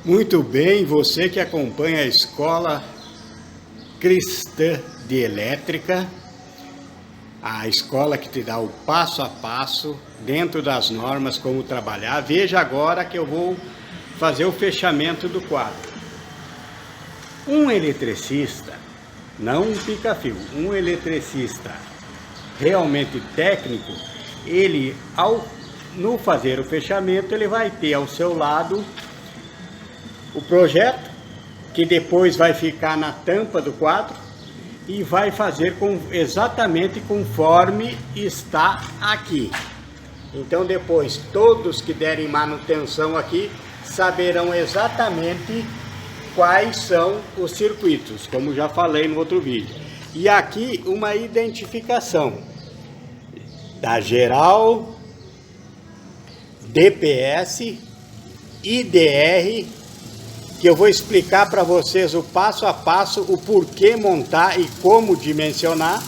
Muito bem, você que acompanha a Escola Cristã de Elétrica, a escola que te dá o passo a passo, dentro das normas, como trabalhar. Veja agora que eu vou fazer o fechamento do quadro. Um eletricista, não um pica-fio, um eletricista realmente técnico, ele, no fazer o fechamento, ele vai ter ao seu lado o projeto, que depois vai ficar na tampa do quadro e vai fazer exatamente conforme está aqui. Então depois todos que derem manutenção aqui saberão exatamente quais são os circuitos, como já falei no outro vídeo. E aqui uma identificação da geral, DPS, IDR, que eu vou explicar para vocês o passo a passo, o porquê montar e como dimensionar,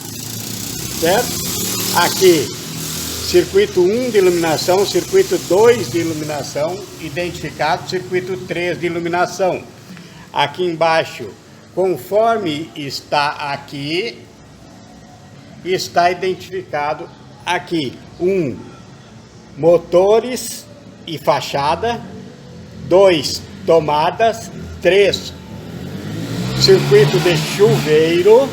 certo? Aqui, circuito 1 de iluminação, circuito 2 de iluminação, identificado, circuito 3 de iluminação. Aqui embaixo, conforme está aqui, está identificado aqui, motores e fachada, 2, tomadas, 3, circuito de chuveiro,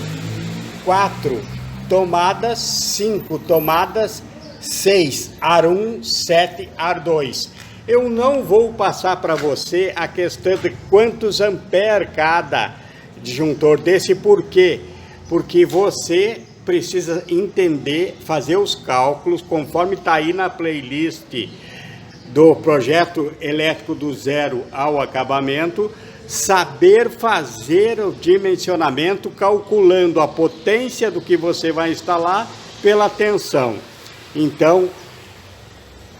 4, tomadas, 5 tomadas, 6, ar 1, 7, ar 2. Eu não vou passar para você a questão de quantos amperes cada disjuntor desse, por quê? Porque você precisa entender, fazer os cálculos, conforme está aí na playlist do projeto elétrico do zero ao acabamento, saber fazer o dimensionamento calculando a potência do que você vai instalar pela tensão. Então,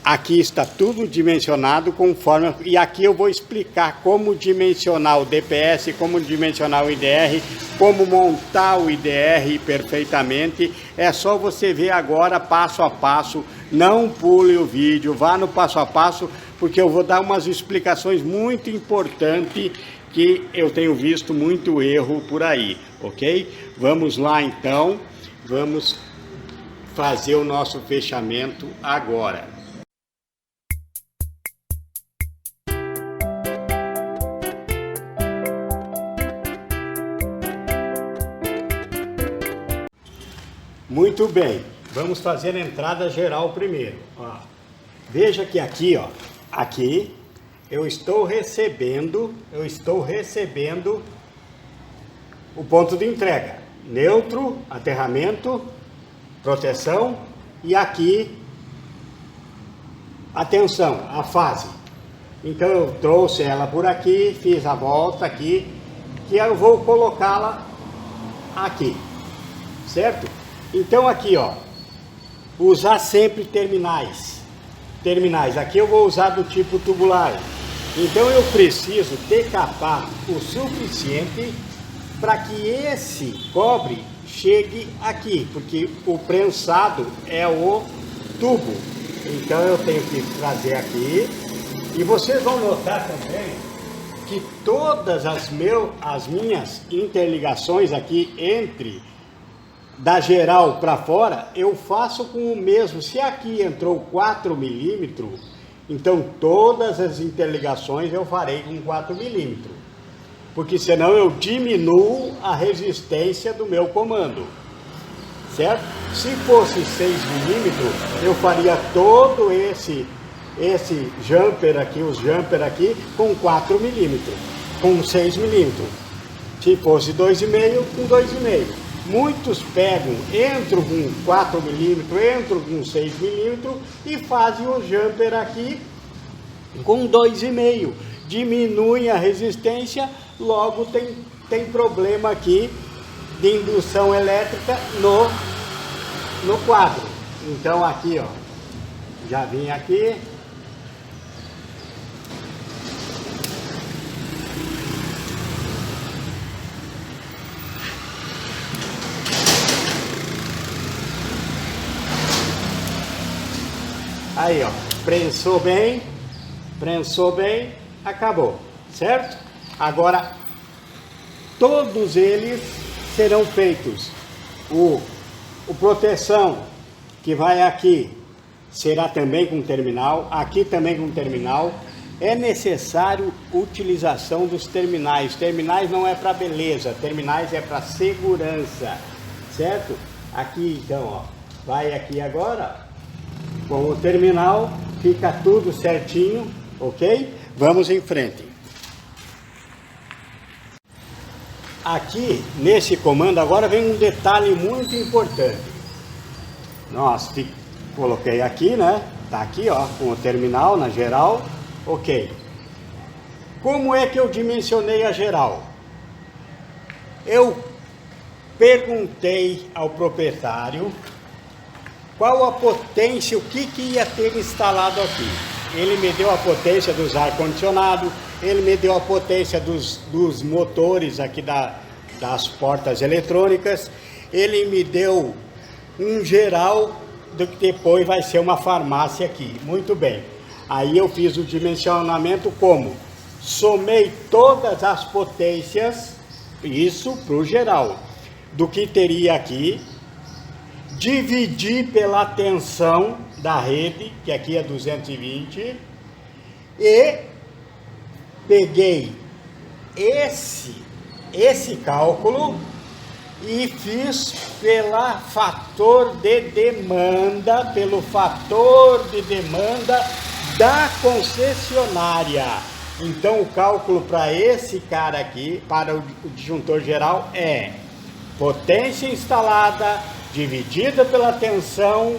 aqui está tudo dimensionado conforme, e aqui eu vou explicar como dimensionar o DPS, como dimensionar o IDR, como montar o IDR perfeitamente. É só você ver agora passo a passo, não pule o vídeo, vá no passo a passo, porque eu vou dar umas explicações muito importantes que eu tenho visto muito erro por aí, ok? Vamos lá então, vamos fazer o nosso fechamento agora. Muito bem, vamos fazer a entrada geral primeiro. Ó, veja que aqui, ó, aqui eu estou recebendo o ponto de entrega, neutro, aterramento, proteção, e aqui a tensão, a fase. Então eu trouxe ela por aqui, fiz a volta aqui, que eu vou colocá-la aqui, certo? Então aqui, ó, usar sempre terminais. Aqui eu vou usar do tipo tubular. Então eu preciso decapar o suficiente para que esse cobre chegue aqui, porque o prensado é o tubo. Então eu tenho que trazer aqui. E vocês vão notar também que todas as minhas interligações aqui da geral para fora, eu faço com o mesmo. Se aqui entrou 4 milímetros, então todas as interligações eu farei com 4 milímetros. Porque senão eu diminuo a resistência do meu comando. Certo? Se fosse 6 milímetros, eu faria todo esse jumper aqui, os jumper aqui, com 4 milímetros, com 6 milímetros. Se fosse 2,5, com 2,5. Muitos pegam, entram com 4 milímetros, entram com 6 milímetros e fazem o jumper aqui com 2,5. Diminuem a resistência, logo tem problema aqui de indução elétrica no quadro. Então aqui, ó, já vim aqui. Aí, ó, prensou bem, acabou, certo? Agora, todos eles serão feitos. O proteção, que vai aqui, será também com terminal, aqui também com terminal. É necessário utilização dos terminais. Terminais não é para beleza, terminais é para segurança, certo? Aqui então, ó, vai aqui agora, com o terminal, fica tudo certinho, ok? Vamos em frente. Aqui, nesse comando, agora vem um detalhe muito importante. Nossa, coloquei aqui, né? Tá aqui, ó, com o terminal na geral. Ok. Como é que eu dimensionei a geral? Eu perguntei ao proprietário qual a potência, o que ia ter instalado aqui. Ele me deu a potência dos ar-condicionado, ele me deu a potência dos motores aqui das portas eletrônicas, ele me deu um geral do que depois vai ser uma farmácia aqui. Muito bem. Aí eu fiz o dimensionamento como? Somei todas as potências, isso para o geral, do que teria aqui, dividi pela tensão da rede, que aqui é 220, e peguei esse cálculo e fiz pelo fator de demanda da concessionária. Então o cálculo para esse cara aqui, para o disjuntor geral, é potência instalada dividida pela tensão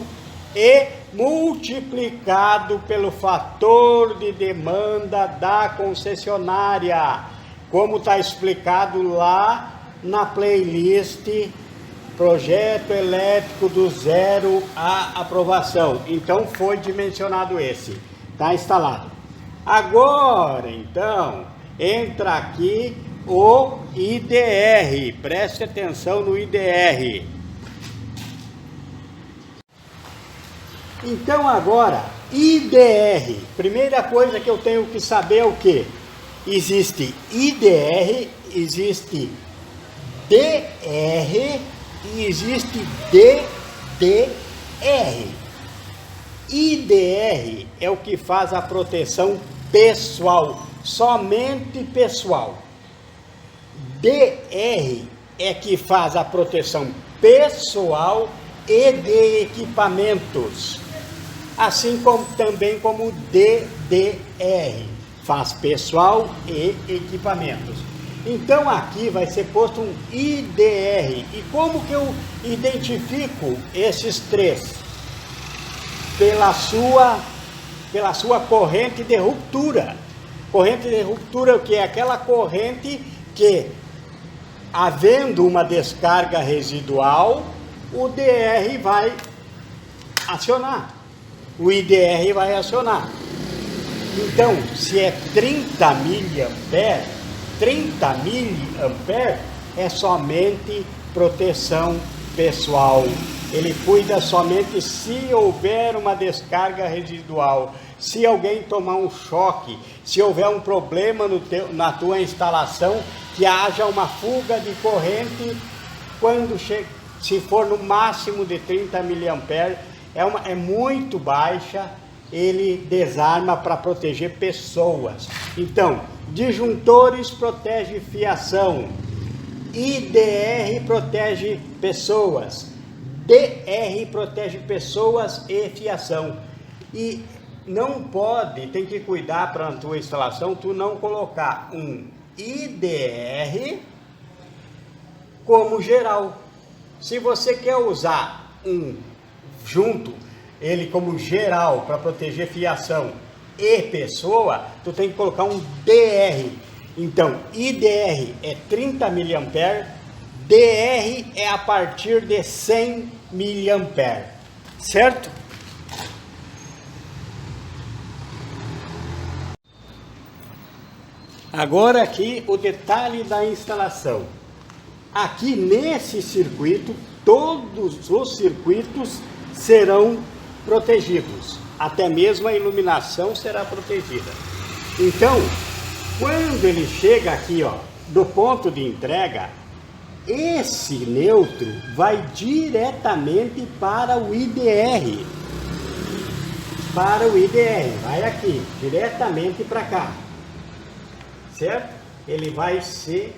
e multiplicado pelo fator de demanda da concessionária, como está explicado lá na playlist Projeto Elétrico do Zero à Aprovação. Então foi dimensionado esse, está instalado. Agora então entra aqui o IDR, preste atenção no IDR. Então agora, IDR, primeira coisa que eu tenho que saber é o que? Existe IDR, existe DR e existe DDR. IDR é o que faz a proteção pessoal, somente pessoal. DR é que faz a proteção pessoal e de equipamentos. Assim como também como DDR, faz pessoal e equipamentos. Então aqui vai ser posto um IDR. E como que eu identifico esses três? Pela sua corrente de ruptura. Corrente de ruptura, que é aquela corrente que, havendo uma descarga residual, o DR vai acionar. O IDR vai acionar. Então, se é 30 miliamperes, 30 miliamperes é somente proteção pessoal. Ele cuida somente se houver uma descarga residual, se alguém tomar um choque, se houver um problema na tua instalação, que haja uma fuga de corrente, se for no máximo de 30 miliamperes, é muito baixa, ele desarma para proteger pessoas. Então, disjuntores protege fiação, IDR protege pessoas, DR protege pessoas e fiação. E não pode, tem que cuidar para a tua instalação, tu não colocar um IDR como geral. Se você quer usar ele como geral para proteger fiação e pessoa, tu tem que colocar um DR. Então, IDR é 30 miliamperes, DR é a partir de 100 miliamperes, certo? Agora aqui o detalhe da instalação. Aqui nesse circuito, todos os circuitos serão protegidos, até mesmo a iluminação será protegida. Então, Quando ele chega aqui, ó, do ponto de entrega, esse neutro vai diretamente para o IDR. Para o IDR, vai aqui, diretamente para cá. Certo? Ele vai ser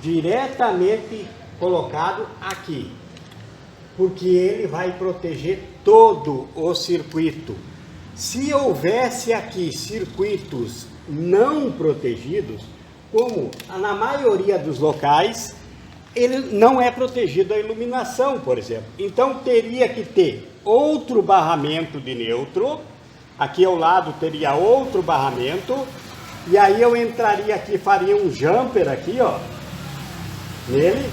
diretamente colocado aqui, porque ele vai proteger todo o circuito. Se houvesse aqui circuitos não protegidos, como na maioria dos locais, ele não é protegido a iluminação, por exemplo. Então teria que ter outro barramento de neutro, aqui ao lado teria outro barramento, e aí eu entraria aqui, faria um jumper aqui, ó, nele,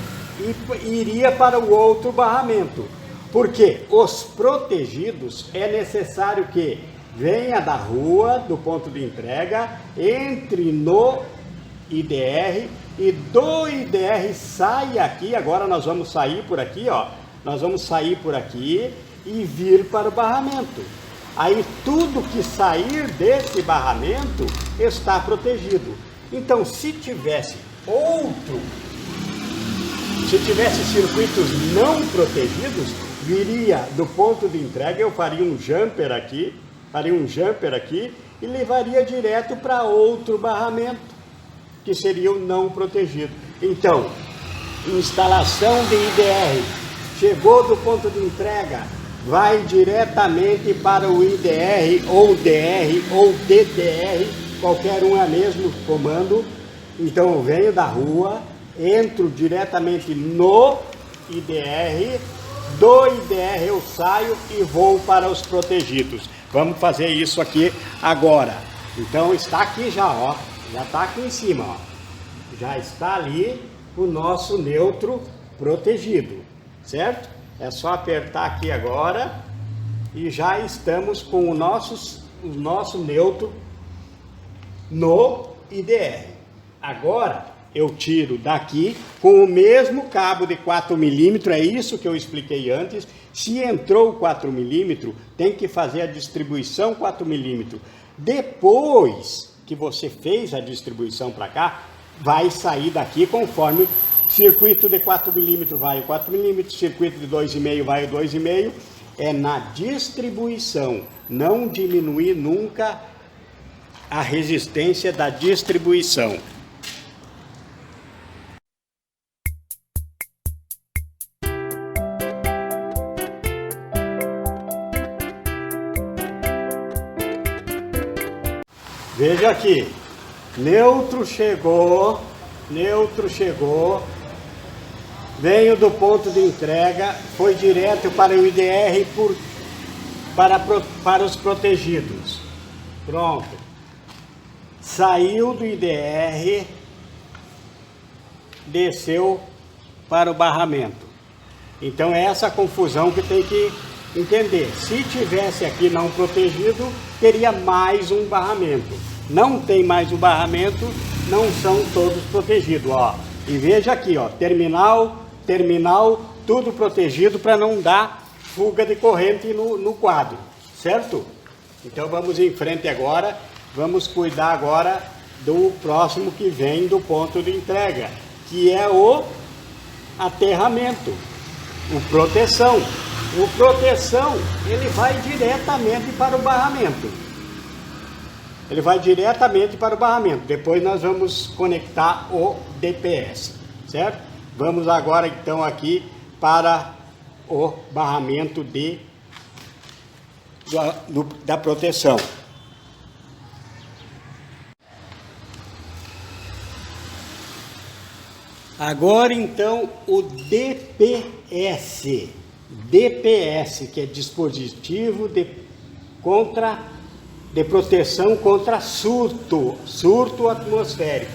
e iria para o outro barramento. Porque os protegidos é necessário que venha da rua, do ponto de entrega, entre no IDR e do IDR saia aqui. Agora nós vamos sair por aqui, ó. Nós vamos sair por aqui e vir para o barramento. Aí tudo que sair desse barramento está protegido. Então, se tivesse circuitos não protegidos, viria do ponto de entrega, eu faria um jumper aqui e levaria direto para outro barramento, que seria o não protegido. Então, instalação de IDR, chegou do ponto de entrega, vai diretamente para o IDR ou DR ou DDR, qualquer um é mesmo comando. Então eu venho da rua, entro diretamente no IDR, do IDR eu saio e vou para os protegidos. Vamos fazer isso aqui agora. Então está aqui já, ó, já está aqui em cima, ó. Já está ali o nosso neutro protegido, certo? É só apertar aqui agora e já estamos com o nosso neutro no IDR. Agora eu tiro daqui com o mesmo cabo de 4 milímetros, é isso que eu expliquei antes. Se entrou 4 milímetros, tem que fazer a distribuição 4 milímetros. Depois que você fez a distribuição para cá, vai sair daqui conforme circuito de 4 milímetros vai o 4 milímetros, circuito de 2,5 vai o 2,5. É na distribuição, não diminuir nunca a resistência da distribuição. Veja aqui, neutro chegou, venho do ponto de entrega, foi direto para o IDR para os protegidos. Pronto. Saiu do IDR, desceu para o barramento. Então é essa confusão que tem que entender. Se tivesse aqui não protegido, teria mais um barramento. Não tem mais um barramento, não são todos protegidos, ó. E veja aqui, ó, terminal, tudo protegido para não dar fuga de corrente no quadro, certo? Então vamos em frente agora, vamos cuidar agora do próximo que vem do ponto de entrega, que é o aterramento, o proteção. O proteção, ele vai diretamente para o barramento. Depois nós vamos conectar o DPS, certo? Vamos agora então aqui para o barramento da proteção. Agora então o DPS. DPS, que é dispositivo de proteção contra surto atmosférico.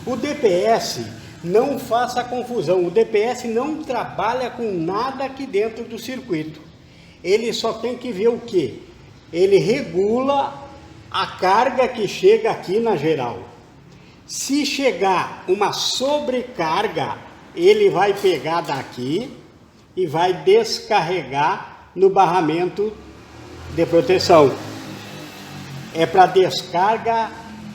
O DPS, não faça confusão, o DPS não trabalha com nada aqui dentro do circuito. Ele só tem que ver o quê? Ele regula a carga que chega aqui na geral. Se chegar uma sobrecarga, ele vai pegar daqui e vai descarregar no barramento de proteção. é para descarga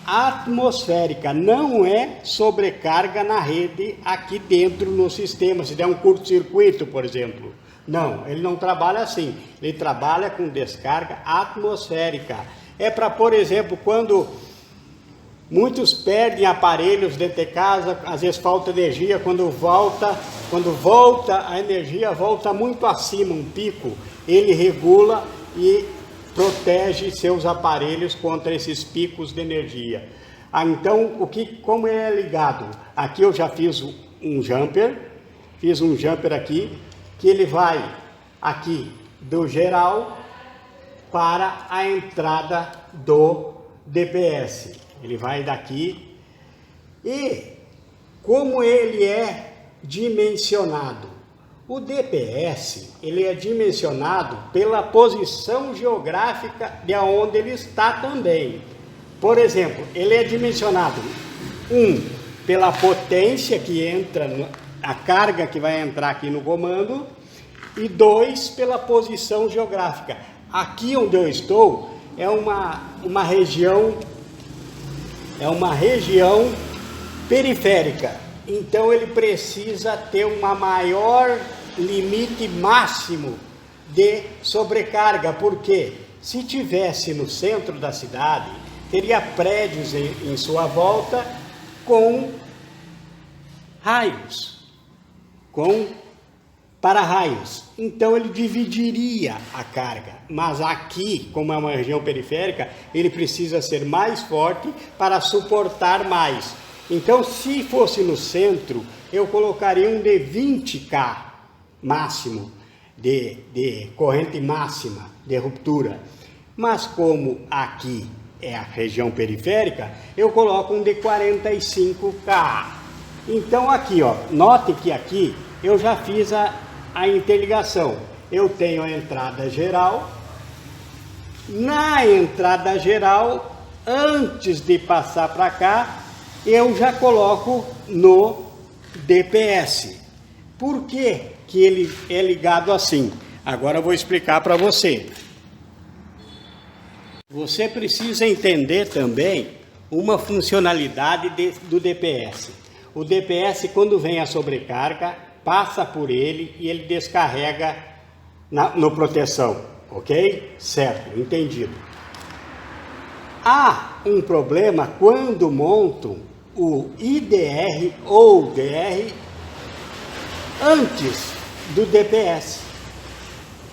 atmosférica, não é sobrecarga na rede aqui dentro no sistema, se der um curto-circuito, por exemplo. Não, ele não trabalha assim, ele trabalha com descarga atmosférica. É para, por exemplo, quando muitos perdem aparelhos dentro de casa, às vezes falta energia, quando volta a energia volta muito acima, um pico, ele regula e protege seus aparelhos contra esses picos de energia. Então, como ele é ligado? Aqui eu já fiz um jumper aqui, que ele vai aqui do geral para a entrada do DPS. Ele vai daqui e como ele é dimensionado? O DPS, ele é dimensionado pela posição geográfica de onde ele está também. Por exemplo, ele é dimensionado, pela potência que entra, a carga que vai entrar aqui no comando, e 2, pela posição geográfica. Aqui onde eu estou é uma região periférica, então ele precisa ter uma maior limite máximo de sobrecarga, porque se tivesse no centro da cidade, teria prédios em sua volta com raios, com para-raios, então ele dividiria a carga, mas aqui, como é uma região periférica, ele precisa ser mais forte para suportar mais. Então, se fosse no centro, eu colocaria um de 20K máximo, de corrente máxima, de ruptura. Mas como aqui é a região periférica, eu coloco um de 45K. Então aqui, ó, note que aqui eu já fiz a interligação. Eu tenho a entrada geral. Na entrada geral, antes de passar para cá, eu já coloco no DPS. Por que que ele é ligado assim? Agora eu vou explicar para você. Você precisa entender também uma funcionalidade do DPS. O DPS, quando vem a sobrecarga, passa por ele e ele descarrega no proteção, ok? Certo, entendido. Há um problema quando montam o IDR ou DR antes do DPS.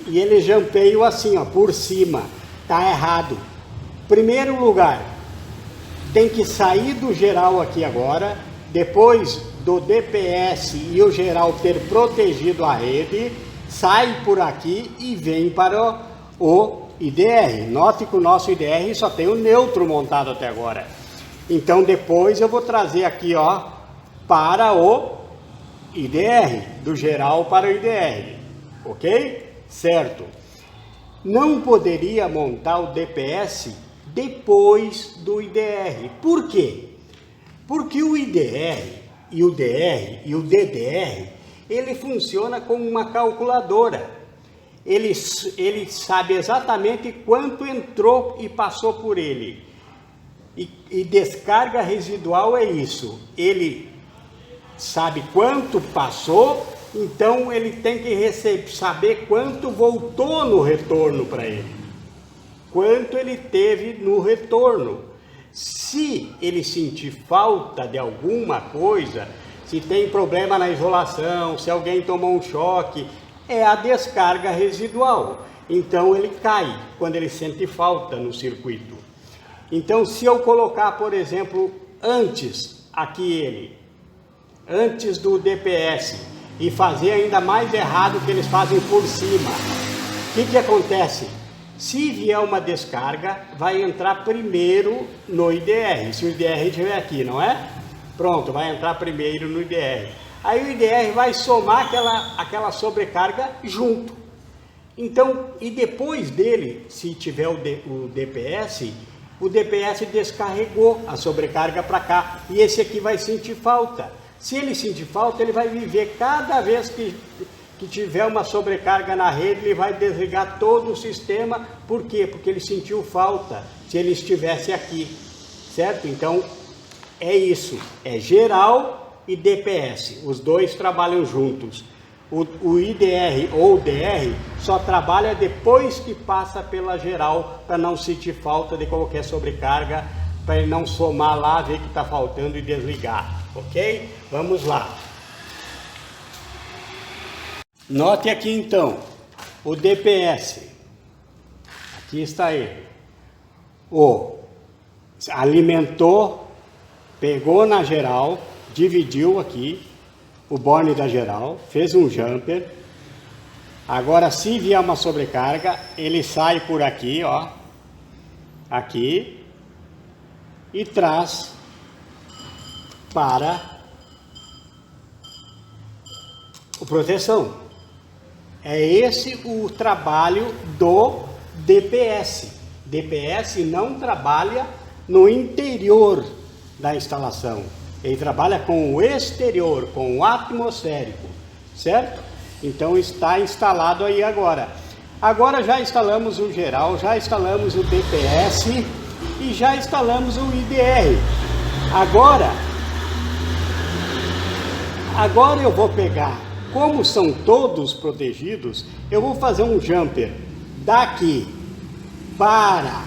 E ele jampeia assim, ó, por cima. Tá errado. Primeiro lugar, tem que sair do geral aqui agora, depois do DPS e o geral ter protegido a rede, sai por aqui e vem para o IDR. Note que o nosso IDR só tem o neutro montado até agora. Então depois eu vou trazer aqui, ó, para o IDR, do geral para o IDR, ok? Certo. Não poderia montar o DPS depois do IDR. Por quê? Porque o IDR e o DR e o DDR, ele funciona como uma calculadora. Ele sabe exatamente quanto entrou e passou por ele. E descarga residual é isso. Ele sabe quanto passou, então ele tem que saber quanto voltou no retorno para ele. Quanto ele teve no retorno. Se ele sentir falta de alguma coisa, se tem problema na isolação, se alguém tomou um choque, é a descarga residual. Então ele cai quando ele sente falta no circuito. Então se eu colocar, por exemplo, antes do DPS e fazer ainda mais errado que eles fazem por cima, o que acontece? Se vier uma descarga, vai entrar primeiro no IDR, se o IDR estiver aqui, não é? Pronto, vai entrar primeiro no IDR. Aí o IDR vai somar aquela sobrecarga junto. Então, e depois dele, se tiver o DPS descarregou a sobrecarga para cá. E esse aqui vai sentir falta. Se ele sentir falta, ele vai viver cada vez que tiver uma sobrecarga na rede, ele vai desligar todo o sistema. Por quê? Porque ele sentiu falta se ele estivesse aqui, certo? Então, é isso, é geral e DPS, os dois trabalham juntos. O IDR ou DR só trabalha depois que passa pela geral, para não sentir falta de qualquer sobrecarga, para ele não somar lá, ver que está faltando e desligar, ok? Vamos lá. Note aqui então, o DPS, aqui está ele, alimentou, pegou na geral, dividiu aqui, o borne da geral, fez um jumper. Agora, se vier uma sobrecarga, ele sai por aqui, ó, aqui, e traz para a proteção. É esse o trabalho do DPS. DPS não trabalha no interior da instalação. Ele trabalha com o exterior, com o atmosférico, certo? Então está instalado aí agora. Agora já instalamos o geral, já instalamos o DPS e já instalamos o IDR. Agora eu vou pegar, como são todos protegidos, eu vou fazer um jumper daqui para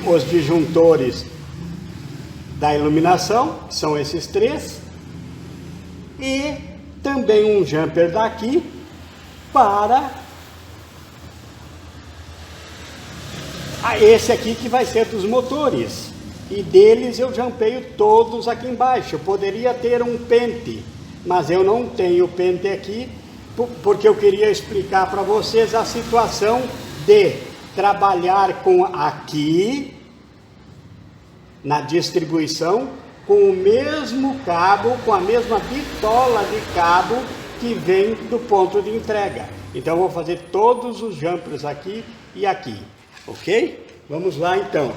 os disjuntores da iluminação, que são esses três, e também um jumper daqui para esse aqui que vai ser dos motores, e deles eu jumpeio todos aqui embaixo. Eu poderia ter um pente, mas eu não tenho pente aqui, porque eu queria explicar para vocês a situação de trabalhar com aqui na distribuição, com o mesmo cabo, com a mesma bitola de cabo que vem do ponto de entrega. Então eu vou fazer todos os jumpers aqui e aqui, ok? Vamos lá então.